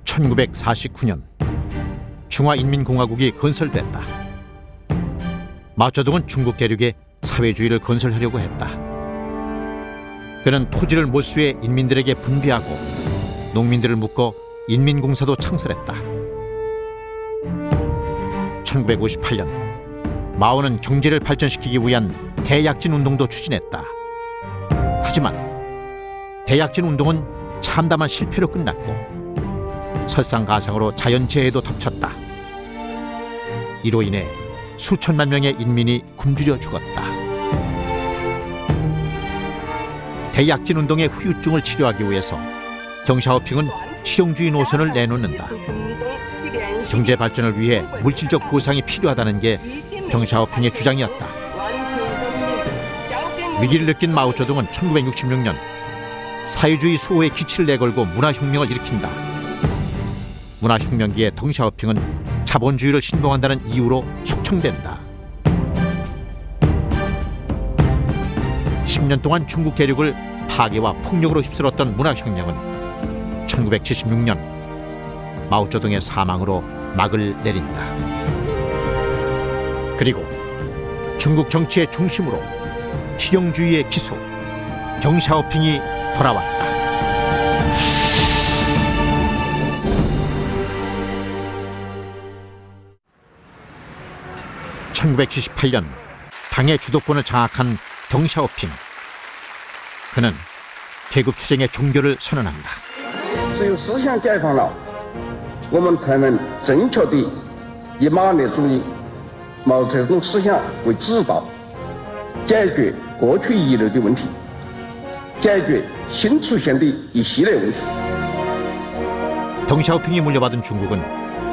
(1949년) 중화인민공화국이 건설됐다. 마오쩌둥은 중국 대륙에 사회주의를 건설하려고 했다. 그는 토지를 몰수해 인민들에게 분배하고 농민들을 묶어 인민공사도 창설했다. 1958년 마오는 경제를 발전시키기 위한 대약진 운동도 추진했다. 하지만 대약진 운동은 참담한 실패로 끝났고 설상가상으로 자연재해도 덮쳤다. 이로 인해 수천만 명의 인민이 굶주려 죽었다. 대약진 운동의 후유증을 치료하기 위해서 덩샤오핑은 실용주의 노선을 내놓는다. 경제 발전을 위해 물질적 보상이 필요하다는 게 덩샤오핑의 주장이었다. 위기를 느낀 마오쩌둥은 1966년 사회주의 수호의 기치를 내걸고 문화혁명을 일으킨다. 문화혁명기에 덩샤오핑은 자본주의를 신봉한다는 이유로 숙청된다. 10년 동안 중국 대륙을 파괴와 폭력으로 휩쓸었던 문화혁명은 1976년 마오쩌둥의 사망으로 막을 내린다. 그리고 중국 정치의 중심으로 실용주의의 기수 덩샤오핑이 돌아왔다. 1978년 당의 주도권을 장악한 덩샤오핑. 그는 계급투쟁의 종교를 선언한다. 只有思想解放了，我们才能正确地以马列主义、毛泽东思想为指导，解决过去遗留的问题，解决新出现的一系列问题。 덩샤오핑이 물려받은 중국은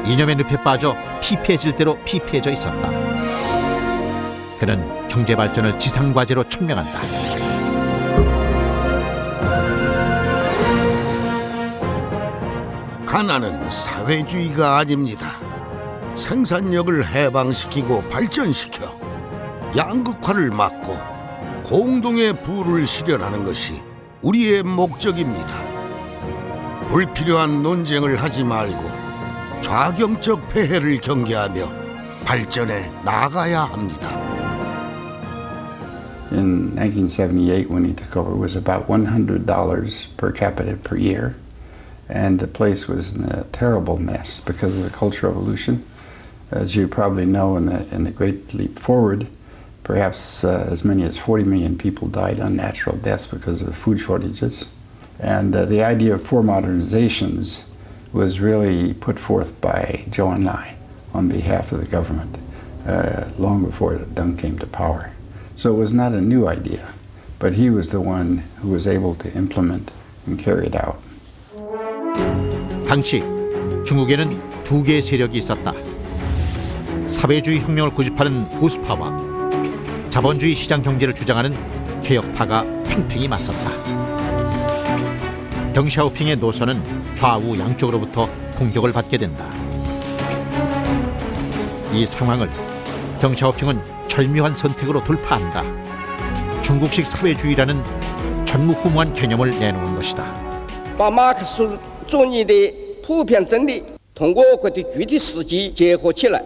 이념의 늪에 빠져 피폐해질 대로 피폐해져 있었다. 그는 경제 발전을 지상과제로 천명한다. 가난은 사회주의가 아닙니다. 생산력을 해방시키고 발전시켜 양극화를 막고 공동의 부를 실현하는 것이 우리의 목적입니다. 불필요한 논쟁을 하지 말고 좌경적 폐해를 경계하며 발전해 나아가야 합니다. In 1978, when he took over, it was about $100 per capita per year. And the place was in a terrible mess because of the Cultural Revolution. As you probably know, in the Great Leap Forward, perhaps as many as 40 million people died unnatural deaths because of food shortages. And the idea of four modernizations was really put forth by Zhou Enlai on behalf of the government long before Deng came to power. So it was not a new idea, but he was the one who was able to implement and carry it out. 당시 중국에는 두 개의 세력이 있었다. 사회주의 혁명을 고집하는 보수파와 자본주의 시장 경제를 주장하는 개혁파가 팽팽히 맞섰다. 덩샤오핑의 노선은 좌우 양쪽으로부터 공격을 받게 된다. 이 상황을 덩샤오핑은 절묘한 선택으로 돌파한다. 중국식 사회주의라는 전무후무한 개념을 내놓은 것이다. 把马克思主义的普遍真理通过各的具体实际结合起来，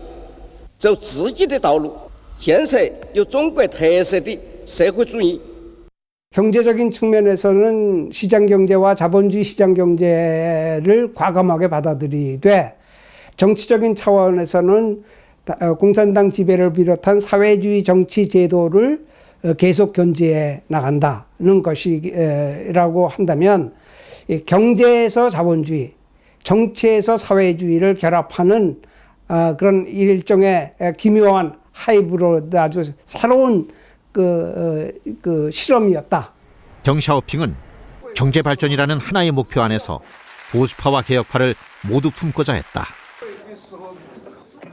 走自己的道路，建设有中国特色的社会主义。 경제적인 측면에서는 시장 경제와 자본주의 시장 경제를 과감하게 받아들이되 정치적인 차원에서는 공산당 지배를 비롯한 사회주의 정치 제도를 계속 견제해 나간다는 것이라고 한다면 경제에서 자본주의, 정치에서 사회주의를 결합하는 그런 일종의 기묘한 하이브리드 아주 새로운 그 실험이었다. 덩샤오핑은 경제 발전이라는 하나의 목표 안에서 보수파와 개혁파를 모두 품고자 했다.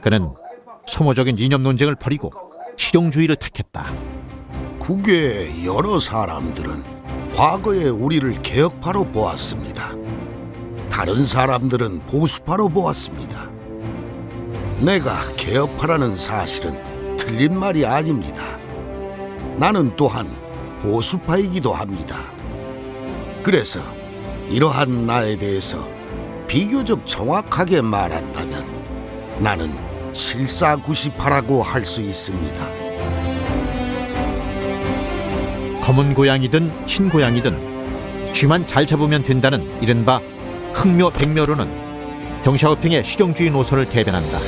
그는 소모적인 이념 논쟁을 버리고 실용주의를 택했다. 국외의 여러 사람들은 과거에 우리를 개혁파로 보았습니다. 다른 사람들은 보수파로 보았습니다. 내가 개혁파라는 사실은 틀린 말이 아닙니다. 나는 또한 보수파이기도 합니다. 그래서 이러한 나에 대해서 비교적 정확하게 말한다면 나는 실사구시파라고 할 수 있습니다. 검은 고양이든 흰 고양이든 쥐만 잘 잡으면 된다는 이른바 흑묘백묘론은 덩샤오핑의 실용주의 노선을 대변한다.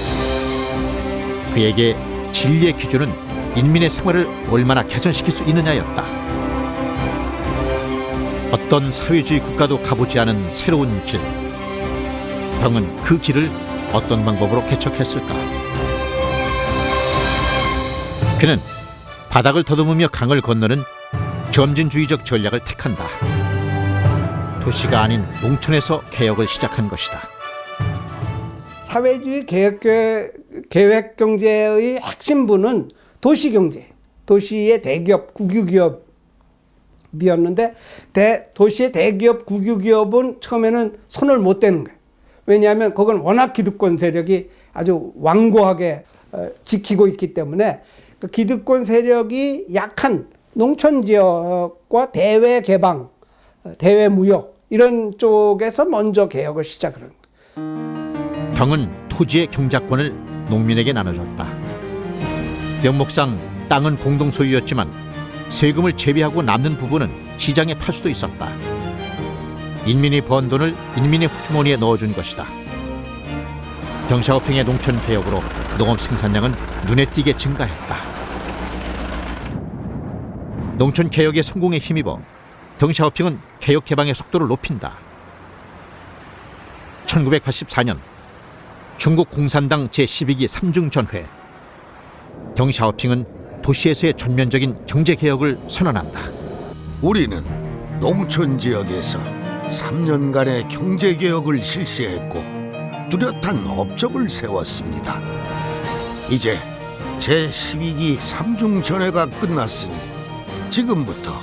그에게 진리의 기준은 인민의 생활을 얼마나 개선시킬 수 있느냐였다. 어떤 사회주의 국가도 가보지 않은 새로운 길. 덩은 그 길을 어떤 방법으로 개척했을까? 그는 바닥을 더듬으며 강을 건너는 점진주의적 전략을 택한다. 도시가 아닌 농촌에서 개혁을 시작한 것이다. 사회주의 계획 경제의 핵심부는 도시경제, 도시의 대기업, 국유기업이었는데 도시의 대기업, 국유기업은 처음에는 손을 못 대는 거예요. 왜냐하면 그건 워낙 기득권 세력이 아주 완고하게 지키고 있기 때문에 그 기득권 세력이 약한 농촌 지역과 대외 개방, 대외 무역 이런 쪽에서 먼저 개혁을 시작을 한 거예요. 덩은 토지의 경작권을 농민에게 나눠줬다. 명목상 땅은 공동 소유였지만 세금을 제외하고 남는 부분은 시장에 팔 수도 있었다. 인민이 번 돈을 인민의 호주머니에 넣어준 것이다. 덩샤오핑의 농촌 개혁으로 농업 생산량은 눈에 띄게 증가했다. 농촌 개혁의 성공에 힘입어 덩샤오핑은 개혁 개방의 속도를 높인다. 1984년 중국 공산당 제12기 3중 전회, 덩샤오핑은 도시에서의 전면적인 경제 개혁을 선언한다. 우리는 농촌 지역에서 3년간의 경제 개혁을 실시했고 뚜렷한 업적을 세웠습니다. 이제 제12기 3중 전회가 끝났으니 지금부터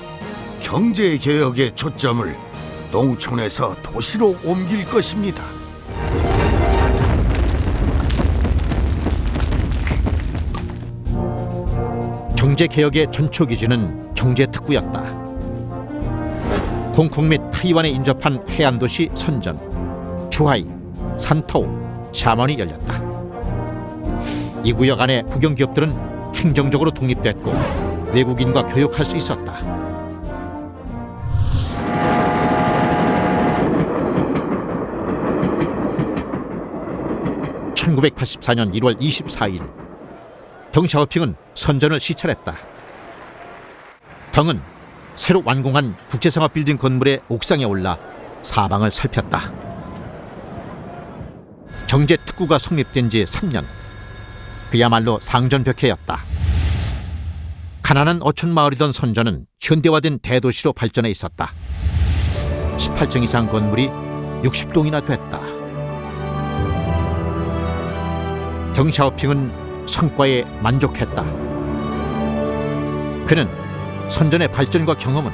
경제 개혁의 초점을 농촌에서 도시로 옮길 것입니다. 경제 개혁의 전초 기준은 경제 특구였다. 홍콩 및 타이완에 인접한 해안 도시 선전, 주하이, 산토우, 샤먼이 열렸다. 이 구역 안에 국영 기업들은 행정적으로 독립됐고 외국인과 교역할 수 있었다. (1984년 1월 24일) 덩샤오핑은 선전을 시찰했다. 덩은 새로 완공한 국제상업 빌딩 건물의 옥상에 올라 사방을 살폈다. 경제 특구가 성립된 지 3년. 그야말로 상전벽해였다. 가난한 어촌 마을이던 선전은 현대화된 대도시로 발전해 있었다. 18층 이상 건물이 60동이나 됐다. 덩샤오핑은 성과에 만족했다. 그는 선전의 발전과 경험은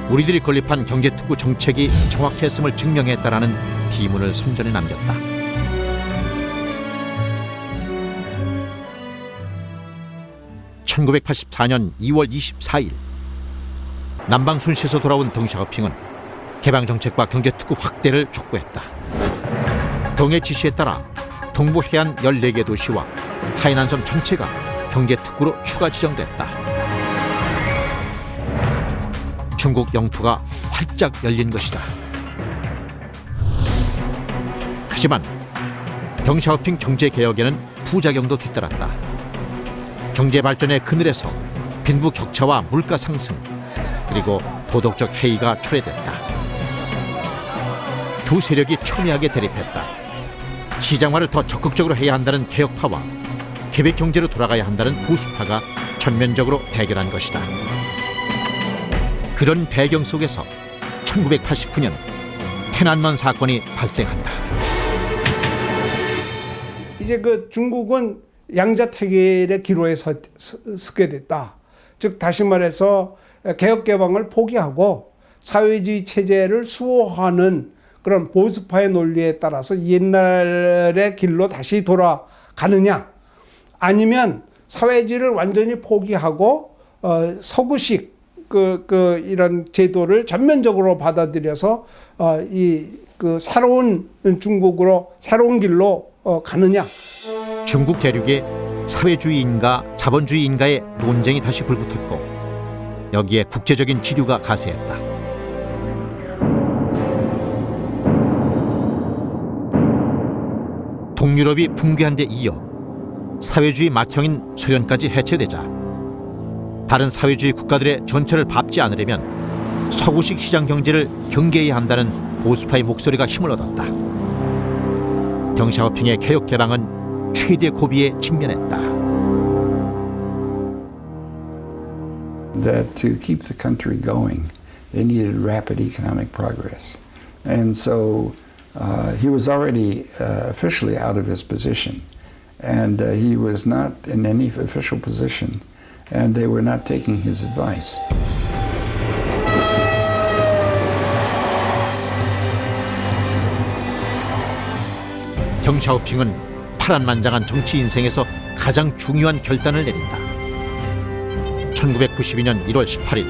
우리들이 건립한 경제특구 정책이 정확했음을 증명했다라는 비문을 선전에 남겼다. (1984년 2월 24일) 남방 순시에서 돌아온 덩샤오핑은 개방정책과 경제특구 확대를 촉구했다. 덩의 지시에 따라 동부 해안 14개 도시와 하이난섬 전체가 경제특구로 추가 지정됐다. 중국 영토가 활짝 열린 것이다. 하지만 덩샤오핑 경제개혁에는 부작용도 뒤따랐다. 경제발전의 그늘에서 빈부격차와 물가 상승, 그리고 도덕적 해이가 초래됐다. 두 세력이 첨예하게 대립했다. 시장화를 더 적극적으로 해야 한다는 개혁파와 계획경제로 돌아가야 한다는 보수파가 전면적으로 대결한 것이다. 그런 배경 속에서 1989년天安문 사건이 발생한다. 이제 그 중국은 양자택일의 기로에 서게 됐다. 즉 다시 말해서 개혁 개방을 포기하고 사회주의 체제를 수호하는 그런 보수파의 논리에 따라서 옛날의 길로 다시 돌아가야 가느냐, 아니면 사회주의를 완전히 포기하고 서구식 이런 제도를 전면적으로 받아들여서 그 새로운 중국으로 새로운 길로 가느냐. 중국 대륙에 사회주의인가 자본주의인가의 논쟁이 다시 불붙었고 여기에 국제적인 기류가 가세했다. 동유럽이 붕괴한 데 이어 사회주의 맏형인 소련까지 해체되자 다른 사회주의 국가들의 전철을 밟지 않으려면 서구식 시장 경제를 경계해야 한다는 보수파의 목소리가 힘을 얻었다. 덩 샤오핑의 개혁 개방은 최대 고비에 직면했다. That to keep the country going, they needed rapid economic progress. And so he was already officially out of his position. And he was not in any official position. And they were not taking his advice. 덩 샤오핑은 파란만장한 정치 인생에서 가장 중요한 결단을 내린다. 1992년 1월 18일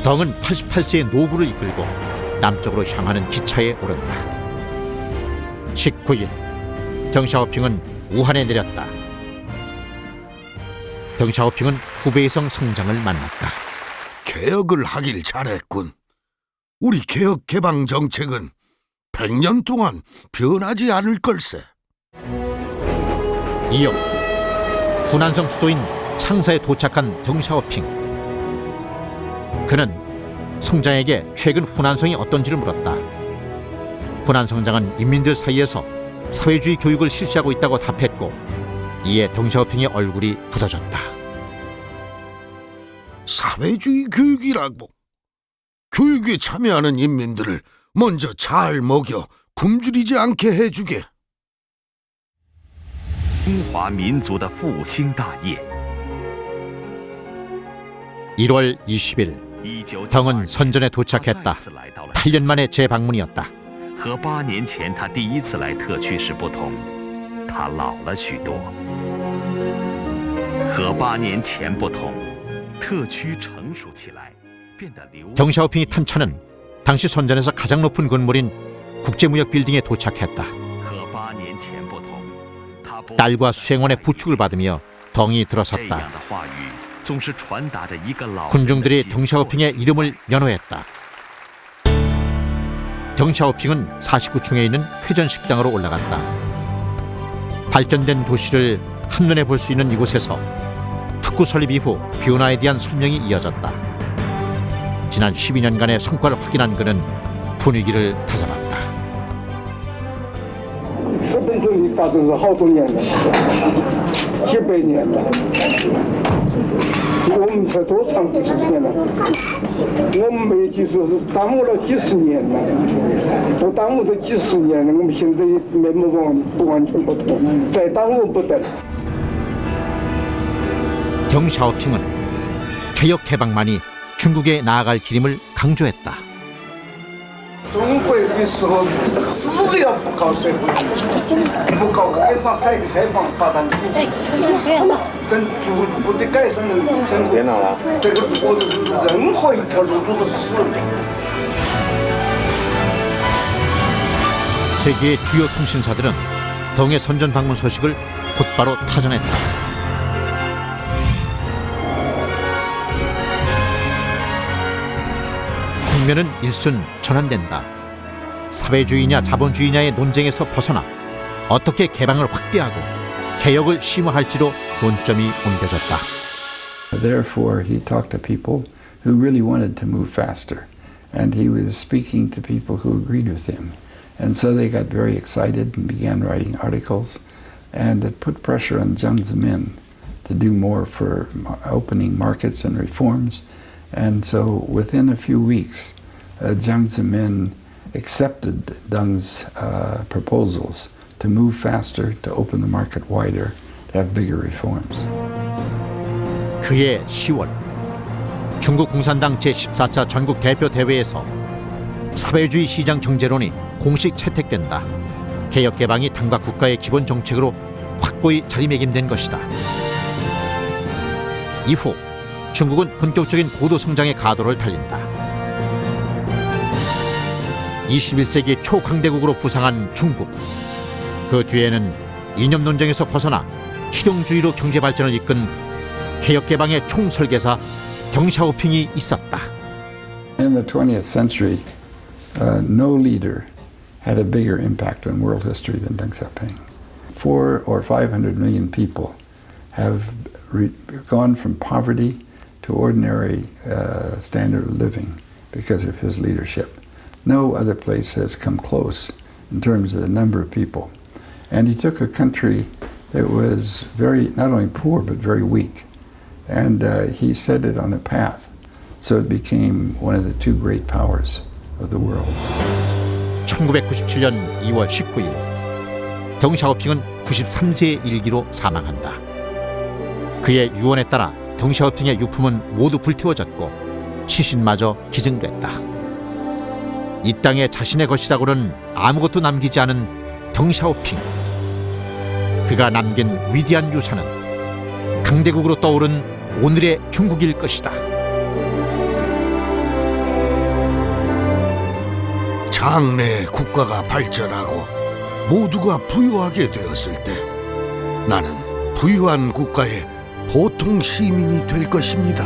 덩은 88세의 노부를 이끌고 남쪽으로 향하는 기차에 오른다. 19일 덩 샤오핑은 우한에 내렸다. 덩 샤오핑은 후베이성 성장을 만났다. 개혁을 하길 잘했군. 우리 개혁 개방 정책은 100년 동안 변하지 않을 걸세. 이어 후난성 수도인 창사에 도착한 덩 샤오핑. 그는 성장에게 최근 후난성이 어떤지를 물었다. 후난 성장은 인민들 사이에서 사회주의 교육을 실시하고 있다고 답했고 이에 덩 샤오핑의 얼굴이 굳어졌다. 사회주의 교육이라고? 교육에 참여하는 인민들을 먼저 잘 먹여 굶주리지 않게 해주게. 中华民族的复兴大业。 1월 20일 덩은 선전에 도착했다. 8년 만의 재방문이었다. 和8年前他第一次来特区时不同，他老了许多。和8年前不同，特区成熟起来，变得流。 덩 샤오핑이 탄 차는 당시 선전에서 가장 높은 건물인 국제무역 빌딩에 도착했다. 和8年前不同，他不 딸과 수행원의 부축을 받으며 덩이 这 들어섰다. 样的话语总是传达着一个老人的 군중들이 紧 덩 샤오핑의 이름을 연호했다. 덩 샤오핑은 49층에 있는 회전식당으로 올라갔다. 발전된 도시를 한눈에 볼 수 있는 이곳에서 특구 설립 이후 변화에 대한 설명이 이어졌다. 지난 12년간의 성과를 확인한 그는 분위기를 다잡았다. 日本主义发展是好多年了，几百年了。我们才多长几十年了？我们没记住是耽误了几十年了，都耽误了几十年了。我们现在面目不完全不同，再耽误不得。 덩 샤오핑은 개혁 개방만이 중국에 나아갈 길임을 강조했다. 中国的时候，只要不搞社会，不搞改革开放发展经济，真逐步的改善人生活，这个任何一条路都是死的。 세계의 주요 통신사들은 덩의 선전 방문 소식을 곧바로 타전했다. 국면은 일순 전환된다. 사회주의냐 자본주의냐의 논쟁에서 벗어나 어떻게 개방을 확대하고 개혁을 심화할지로 논점이 옮겨졌다. Therefore, he talked to people who really wanted to move faster, and he was speaking to people who agreed with him. And so they got very excited and began writing articles, and it put pressure on Jiang Zemin to do more for opening markets and reforms. And so within a few weeks, Jiang Zemin accepted Deng's proposals to move faster, to open the market wider, to have bigger reforms. 그해 10월 중국 공산당 제14차 전국 대표 대회에서 사회주의 시장 경제론이 공식 채택된다. 개혁 개방이 당과 국가의 기본 정책으로 확 확고히 자리매김된 것이다. 이후 중국은 본격적인 고도 성장의 가도를 달린다. 21세기 초강대국으로 부상한 중국. 그 뒤에는 이념 논쟁에서 벗어나 실용주의로 경제 발전을 이끈 개혁개방의 총설계사 덩샤오핑이 있었다. In the 20th century, no leader had a bigger impact on world history than Deng Xiaoping. 400 or 500 million people have gone from poverty to ordinary standard of living because of his leadership. No other place has come close in terms of the number of people. And he took a country that was very, not only poor, but very weak. And he set it on a path. So it became one of the two great powers of the world. 1997년 2월 19일 덩샤오핑은 93세의 일기로 사망한다. 그의 유언에 따라 덩샤오핑의 유품은 모두 불태워졌고 시신마저 기증됐다. 이 땅에 자신의 것이라고는 아무것도 남기지 않은 덩샤오핑. 그가 남긴 위대한 유산은 강대국으로 떠오른 오늘의 중국일 것이다. 장래 국가가 발전하고 모두가 부유하게 되었을 때 나는 부유한 국가의 보통 시민이 될 것입니다.